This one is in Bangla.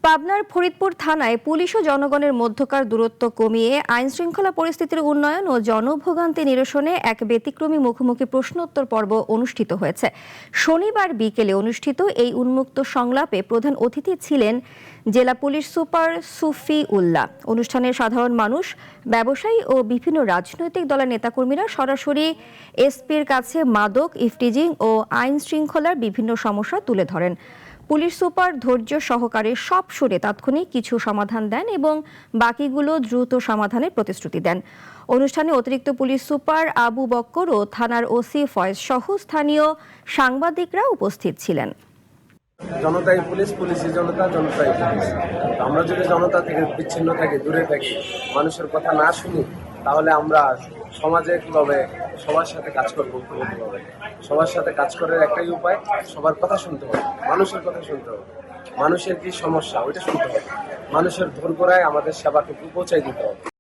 পাবনার ফরিদপুর থানায় পুলিশ ও জনগণের মধ্যকার দূরত্ব কমিয়ে আইনশৃঙ্খলা পরিস্থিতির উন্নয়ন ও জনভোগান্তি নিরসনে এক ব্যতিক্রমী মুখোমুখি প্রশ্নোত্তর পর্ব অনুষ্ঠিত হয়েছে। শনিবার বিকেলে অনুষ্ঠিত এই উন্মুক্ত সংলাপে প্রধান অতিথি ছিলেন জেলা পুলিশ সুপার সুফি উল্লাহ। অনুষ্ঠানে সাধারণ মানুষ, ব্যবসায়ী ও বিভিন্ন রাজনৈতিক দলের নেতাকর্মীরা সরাসরি এসপির কাছে মাদক, ইফটিজিং ও আইন শৃঙ্খলার বিভিন্ন সমস্যা তুলে ধরেন। পুলিশ সুপার ধৈর্য সহকারে সব শুনে তাৎক্ষণিক কিছু সমাধান দেন এবং বাকিগুলো দ্রুত সমাধানের প্রতিশ্রুতি দেন। অনুষ্ঠানে অতিরিক্ত পুলিশ সুপার আবু বক্কর ও থানার ওসি ফয়েজ সহ স্থানীয় সাংবাদিকরা উপস্থিত ছিলেন। জনতাই পুলিশ, পুলিশই জনতা, জনতাই পুলিশ। আমরা যদি জনতা থেকে বিচ্ছিন্ন থাকি, দূরে থাকি, মানুষের কথা না শুনি, তাহলে আমরা সমাজে কিভাবে সবার সাথে কাজ করবো? কিভাবে সবার সাথে কাজ করার একটাই উপায়, সবার কথা শুনতে হবে, মানুষের কথা শুনতে হবে, মানুষের কি সমস্যা ওইটা শুনতে হবে, মানুষের দোরগোড়ায় আমাদের সেবাটুকু পৌঁছাই দিতে হবে।